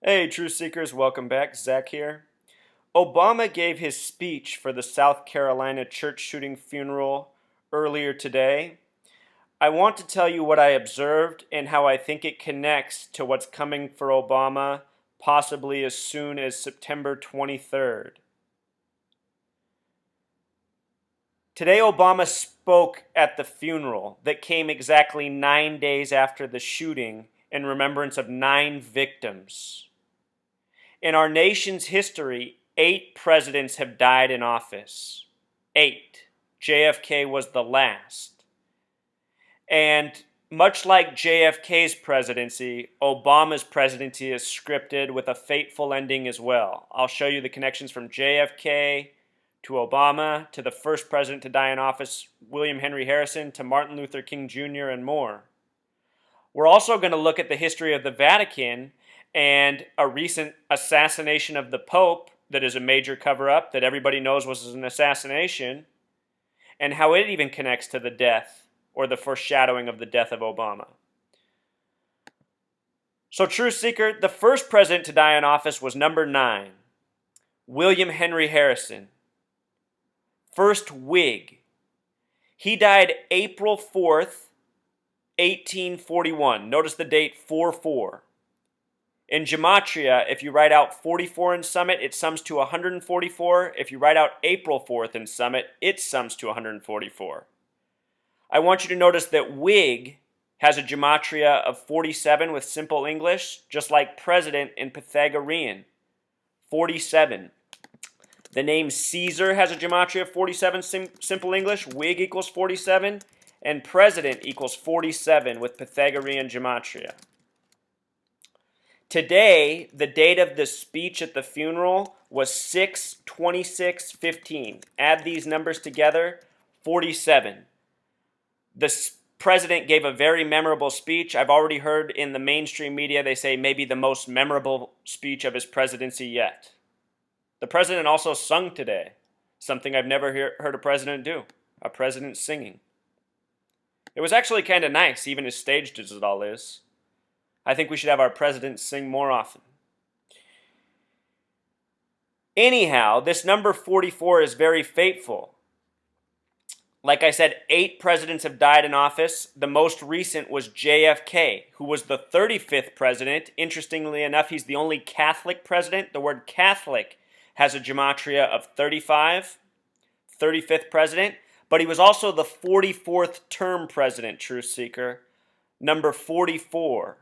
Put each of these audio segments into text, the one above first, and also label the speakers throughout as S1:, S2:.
S1: Hey, Truth Seekers, welcome back. Zach here. Obama gave his speech for the South Carolina church shooting funeral earlier today. I want to tell you what I observed and how I think it connects to what's coming for Obama, possibly as soon as September 23rd. Today, Obama spoke at the funeral that came exactly 9 days after the shooting in remembrance of 9 victims. In our nation's history, 8 presidents have died in office. 8. JFK was the last. And much like JFK's presidency, Obama's presidency is scripted with a fateful ending as well. I'll show you the connections from JFK to Obama, to the first president to die in office, William Henry Harrison, to Martin Luther King Jr., and more. We're also going to look at the history of the Vatican and a recent assassination of the Pope that is a major cover-up that everybody knows was an assassination, and how it even connects to the death or the foreshadowing of the death of Obama. So, Truth Seeker, the first president to die in office was number 9, William Henry Harrison, first Whig. He died April 4th, 1841. Notice the date 4-4. In Gematria, if you write out 44 in Summit, it sums to 144. If you write out April 4th in Summit, it sums to 144. I want you to notice that Whig has a Gematria of 47 with Simple English, just like President in Pythagorean, 47. The name Caesar has a Gematria of 47 Simple English, Whig equals 47, and President equals 47 with Pythagorean Gematria. Today, the date of the speech at the funeral was 6/26/15. Add these numbers together, 47. The president gave a very memorable speech. I've already heard in the mainstream media they say maybe the most memorable speech of his presidency yet. The president also sung today, something I've never heard a president do, a president singing. It was actually kind of nice, even as staged as it all is. I think we should have our presidents sing more often. Anyhow, this number 44 is very fateful. Like I said, 8 presidents have died in office. The most recent was JFK, who was the 35th president. Interestingly enough, he's the only Catholic president. The word Catholic has a gematria of 35, 35th president. But he was also the 44th term president, Truth Seeker, number 44.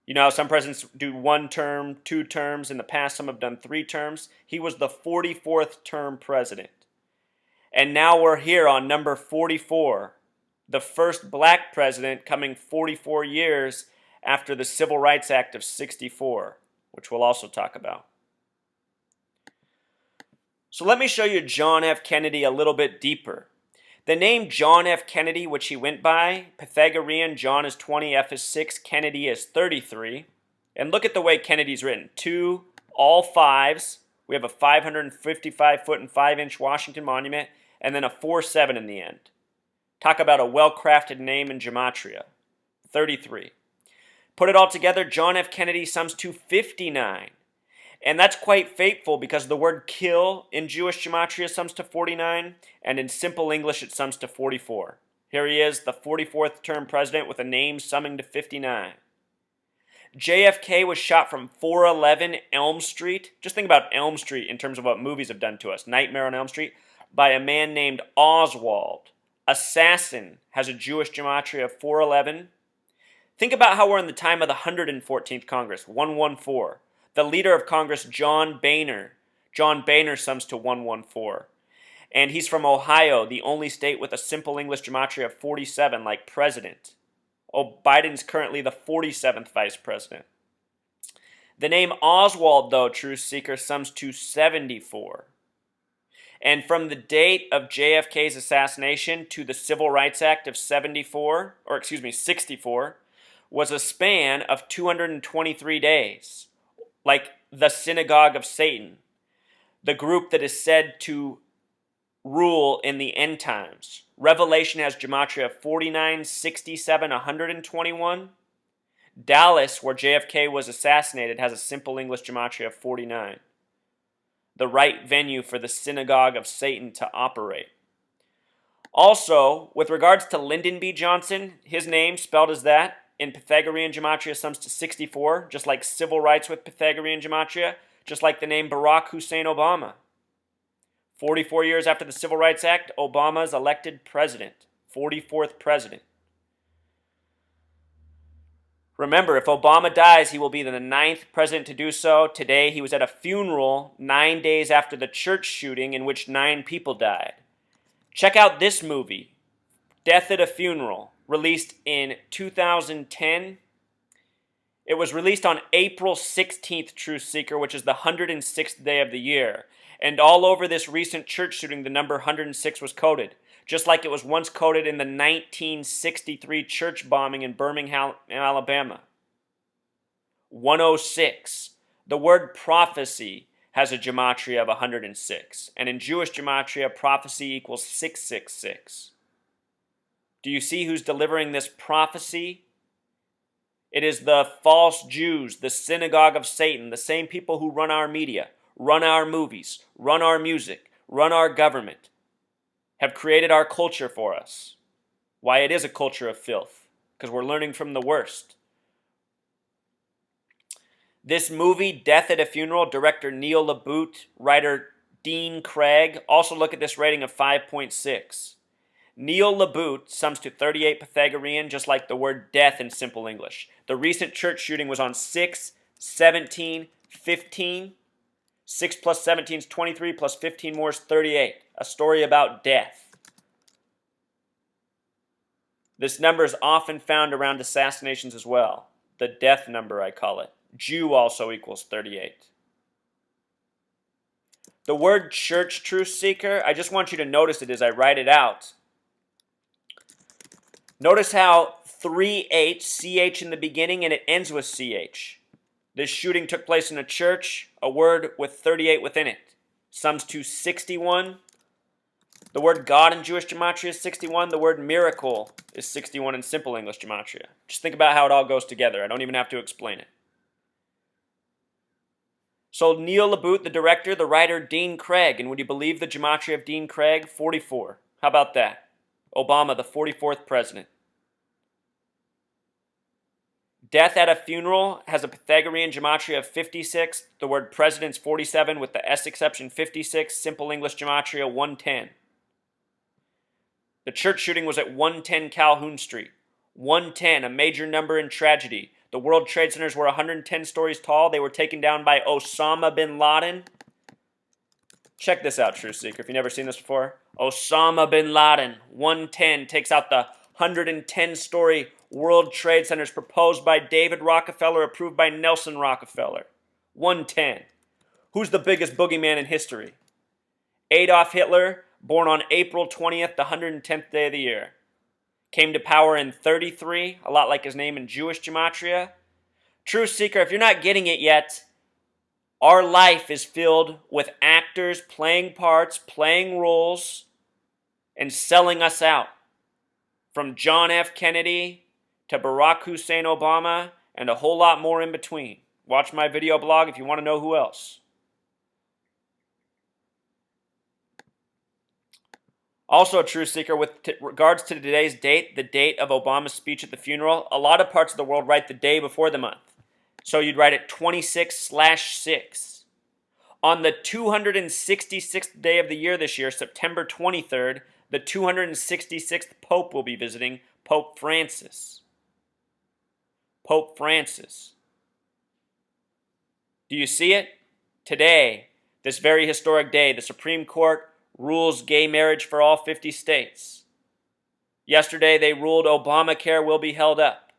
S1: You know how some presidents do 1 term, 2 terms. In the past, some have done 3 terms. He was the 44th term president. And now we're here on number 44, the first black president coming 44 years after the Civil Rights Act of '64, which we'll also talk about. So let me show you John F. Kennedy a little bit deeper. The name John F. Kennedy, which he went by, Pythagorean, John is 20, F is 6, Kennedy is 33. And look at the way Kennedy's written. 2, all 5s. We have a 555-foot and 5-inch Washington Monument, and then a 4-7 in the end. Talk about a well-crafted name in gematria. 33. Put it all together, John F. Kennedy sums to 59. And that's quite fateful because the word kill in Jewish gematria sums to 49, and in simple English it sums to 44. Here he is, the 44th term president with a name summing to 59. JFK was shot from 411 Elm Street. Just think about Elm Street in terms of what movies have done to us. Nightmare on Elm Street, by a man named Oswald. Assassin has a Jewish gematria of 411. Think about how we're in the time of the 114th Congress, 114. The leader of Congress, John Boehner. John Boehner sums to 114. And he's from Ohio, the only state with a simple English gematria of 47, like president. Biden's currently the 47th vice president. The name Oswald, though, Truth Seeker, sums to 74. And from the date of JFK's assassination to the Civil Rights Act of 64, was a span of 223 days. Like the synagogue of Satan, the group that is said to rule in the end times. Revelation has gematria of 49, 67, 121. Dallas, where JFK was assassinated, has a simple English gematria of 49. The right venue for the synagogue of Satan to operate. Also, with regards to Lyndon B. Johnson, his name, spelled as that, in Pythagorean gematria sums to 64, just like civil rights with Pythagorean gematria, just like the name Barack Hussein Obama. 44 years after the Civil Rights Act, Obama is elected president, 44th president. Remember, if Obama dies, he will be the 9th president to do so. Today, he was at a funeral 9 days after the church shooting in which 9 people died. Check out this movie, Death at a Funeral, released in 2010. It was released on April 16th, Truth Seeker, which is the 106th day of the year. And all over this recent church shooting, the number 106 was coded, just like it was once coded in the 1963 church bombing in Birmingham, Alabama. 106. The word prophecy has a gematria of 106. And in Jewish gematria, prophecy equals 666. Do you see who's delivering this prophecy? It is the false Jews, the synagogue of Satan, the same people who run our media, run our movies, run our music, run our government, have created our culture for us. Why it is a culture of filth, because we're learning from the worst. This movie, Death at a Funeral, director Neil LaBute, writer Dean Craig, also look at this rating of 5.6. Neil LaBute sums to 38 Pythagorean, just like the word death in simple English. The recent church shooting was on 6, 17, 15. 6 plus 17 is 23, plus 15 more is 38. A story about death. This number is often found around assassinations as well. The death number, I call it. Jew also equals 38. The word church, truth seeker, I just want you to notice it as I write it out. Notice how 3H, CH in the beginning, and it ends with CH. This shooting took place in a church, a word with 38 within it. Sums to 61. The word God in Jewish gematria is 61. The word miracle is 61 in simple English gematria. Just think about how it all goes together. I don't even have to explain it. So Neil LaBute, the director, the writer, Dean Craig. And would you believe the gematria of Dean Craig? 44. How about that? Obama, the 44th president. Death at a Funeral has a Pythagorean gematria of 56. The word president's 47 with the S exception 56. Simple English gematria 110. The church shooting was at 110 Calhoun Street. 110, a major number in tragedy. The World Trade Centers were 110 stories tall. They were taken down by Osama bin Laden. Check this out, Truth Seeker, if you've never seen this before. Osama bin Laden, 110, takes out the 110-story World Trade Centers proposed by David Rockefeller, approved by Nelson Rockefeller. 110. Who's the biggest boogeyman in history? Adolf Hitler, born on April 20th, the 110th day of the year. Came to power in 33, a lot like his name in Jewish gematria. Truth Seeker, if you're not getting it yet, our life is filled with actors playing parts, playing roles, and selling us out. From John F. Kennedy to Barack Hussein Obama and a whole lot more in between. Watch my video blog if you want to know who else. Also, Truth Seeker, with regards to today's date, the date of Obama's speech at the funeral, a lot of parts of the world write the day before the month. So you'd write it 26/6. On the 266th day of the year this year, September 23rd, the 266th Pope will be visiting, Pope Francis. Pope Francis. Do you see it? Today, this very historic day, the Supreme Court rules gay marriage for all 50 states. Yesterday, they ruled Obamacare will be held up.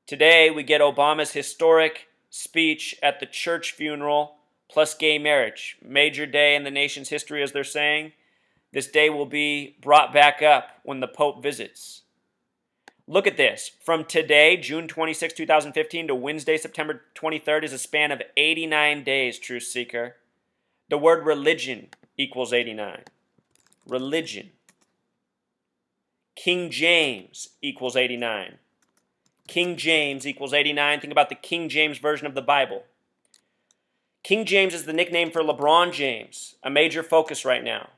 S1: Today, we get Obama's historic speech at the church funeral, plus gay marriage. Major day in the nation's history, as they're saying. This day will be brought back up when the Pope visits. Look at this. From today, June 26, 2015, to Wednesday, September 23rd, is a span of 89 days, Truth Seeker. The word religion equals 89. Religion. King James equals 89. King James equals 89. Think about the King James version of the Bible. King James is the nickname for LeBron James, a major focus right now.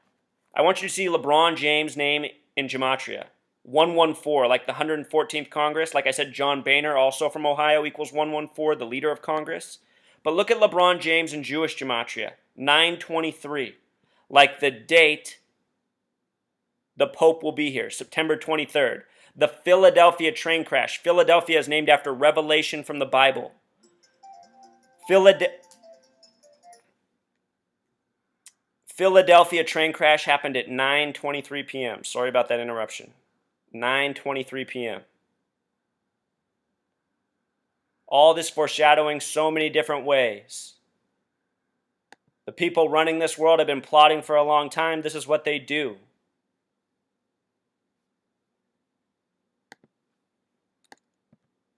S1: I want you to see LeBron James' name in gematria. 114, like the 114th Congress. Like I said, John Boehner, also from Ohio, equals 114, the leader of Congress. But look at LeBron James in Jewish gematria. 923, like the date the Pope will be here, September 23rd. The Philadelphia train crash. Philadelphia is named after revelation from the Bible. Philadelphia train crash happened at 9:23 p.m. Sorry about that interruption. 9:23 p.m. All this foreshadowing so many different ways. The people running this world have been plotting for a long time. This is what they do.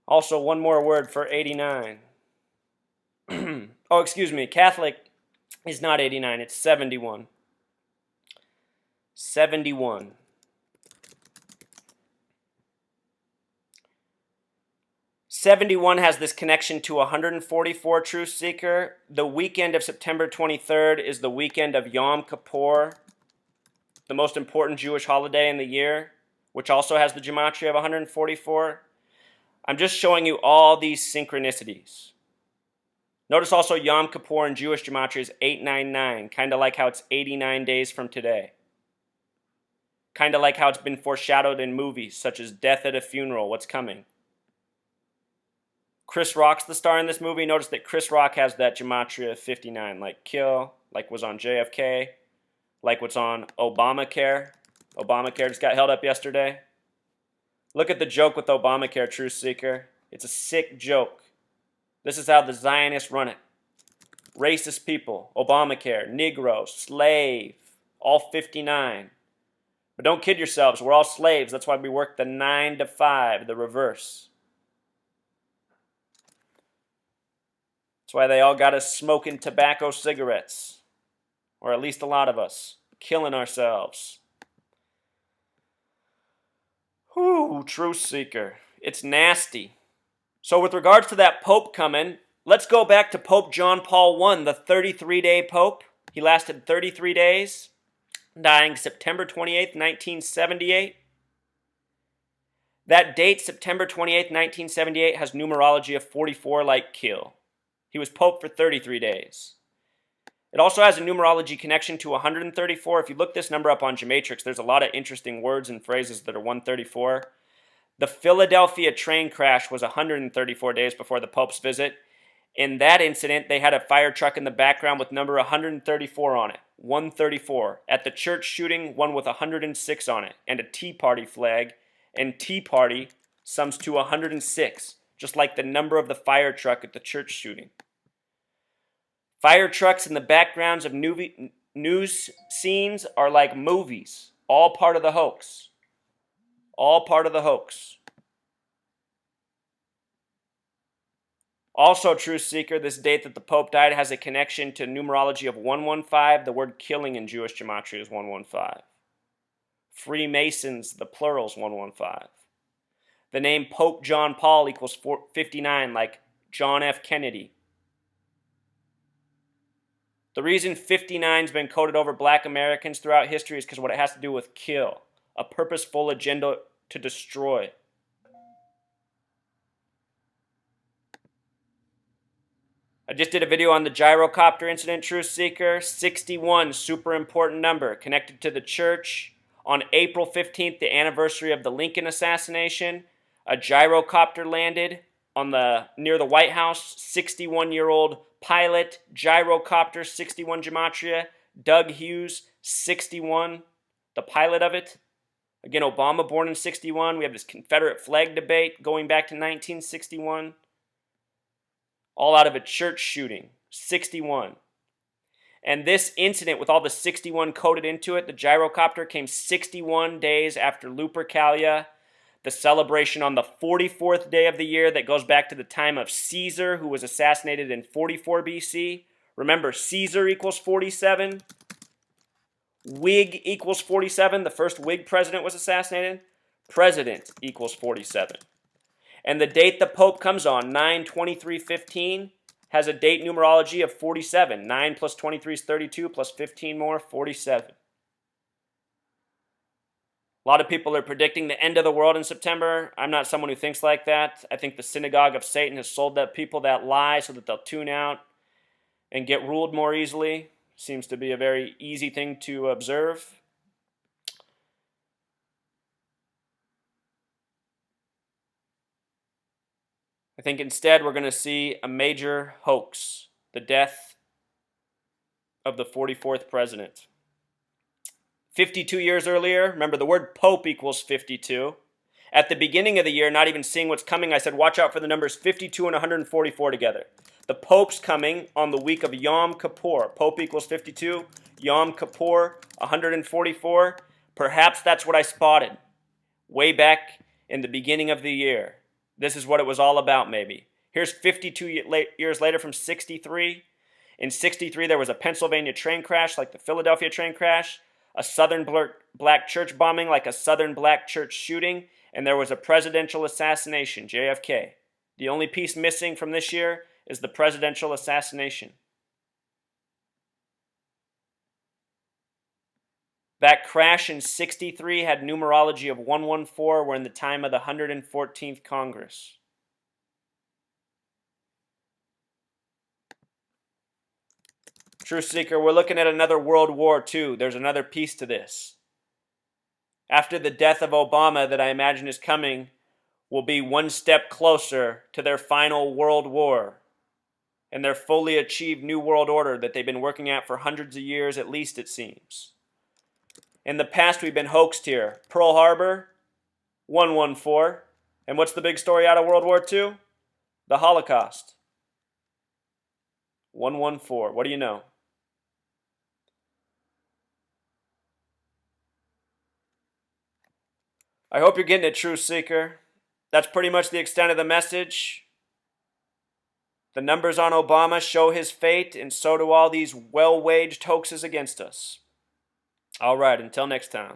S1: Also, one more word for 89. Oh, excuse me. Catholic is not 89. It's 71. 71. '71 has this connection to 144 Truth Seeker. The weekend of September 23rd is the weekend of Yom Kippur, the most important Jewish holiday in the year, which also has the gematria of 144. I'm just showing you all these synchronicities. Notice also Yom Kippur in Jewish gematria is 899, kind of like how it's 89 days from today. Kind of like how it's been foreshadowed in movies such as Death at a Funeral, What's Coming. Chris Rock's the star in this movie. Notice that Chris Rock has that gematria of 59, like kill, like was on JFK, like what's on Obamacare. Obamacare just got held up yesterday. Look at the joke with Obamacare, Truth Seeker. It's a sick joke. This is how the Zionists run it. Racist people, Obamacare, Negro, slave, all 59. But don't kid yourselves, we're all slaves. That's why we work the 9 to 5, the reverse. That's why they all got us smoking tobacco cigarettes. Or at least a lot of us. Killing ourselves. Whew, Truth Seeker. It's nasty. So with regards to that Pope coming, let's go back to Pope John Paul I, the 33-day Pope. He lasted 33 days, dying September 28th, 1978. That date, September 28th, 1978, has numerology of 44 like kill. He was Pope for 33 days. It also has a numerology connection to 134. If you look this number up on Gematrix, there's a lot of interesting words and phrases that are 134. The Philadelphia train crash was 134 days before the Pope's visit. In that incident, they had a fire truck in the background with number 134 on it. 134. At the church shooting, one with 106 on it, and a Tea Party flag. And Tea Party sums to 106, just like the number of the fire truck at the church shooting. Fire trucks in the backgrounds of news scenes are like movies. All part of the hoax. All part of the hoax. Also, Truth Seeker, this date that the Pope died has a connection to numerology of 115. The word killing in Jewish gematria is 115. Freemasons, the plural is 115. The name Pope John Paul equals 59, like John F. Kennedy. The reason 59's been coded over black Americans throughout history is because what it has to do with kill, a purposeful agenda to destroy. I just did a video on the gyrocopter incident, Truth Seeker. 61, super important number, connected to the church. On April 15th, the anniversary of the Lincoln assassination, a gyrocopter landed near the White House. 61-year-old pilot, gyrocopter, 61 gematria. Doug Hughes, 61, the pilot of it. Again, Obama born in 61. We have this Confederate flag debate going back to 1961. All out of a church shooting, 61. And this incident with all the 61 coded into it, the gyrocopter came 61 days after Lupercalia, the celebration on the 44th day of the year that goes back to the time of Caesar, who was assassinated in 44 BC. Remember, Caesar equals 47. Whig equals 47. The first Whig president was assassinated. president equals 47. And the date the Pope comes on, 9/23/15, has a date numerology of 47. 9 plus 23 is 32, plus 15 more, 47. A lot of people are predicting the end of the world in September. I'm not someone who thinks like that. I think the synagogue of Satan has sold that people that lie so that they'll tune out and get ruled more easily. Seems to be a very easy thing to observe. I think instead we're going to see a major hoax, the death of the 44th president. 52 years earlier, remember the word Pope equals 52. At the beginning of the year, not even seeing what's coming, I said watch out for the numbers 52 and 144 together. The Pope's coming on the week of Yom Kippur. Pope equals 52, Yom Kippur 144. Perhaps that's what I spotted way back in the beginning of the year. This is what it was all about maybe. Here's 52 years later from 63. In 63, there was a Pennsylvania train crash like the Philadelphia train crash, a Southern black church bombing like a Southern black church shooting, and there was a presidential assassination, JFK. The only piece missing from this year is the presidential assassination. That crash in 63 had numerology of 114. We're in the time of the 114th Congress. Truth Seeker, we're looking at another World War II. There's another piece to this. After the death of Obama, that I imagine is coming, will be one step closer to their final World War and their fully achieved New World Order that they've been working at for hundreds of years, at least it seems. In the past, we've been hoaxed here. Pearl Harbor, 114. And what's the big story out of World War II? The Holocaust. 114. What do you know? I hope you're getting it, Truth Seeker. That's pretty much the extent of the message. The numbers on Obama show his fate, and so do all these well-waged hoaxes against us. All right, until next time.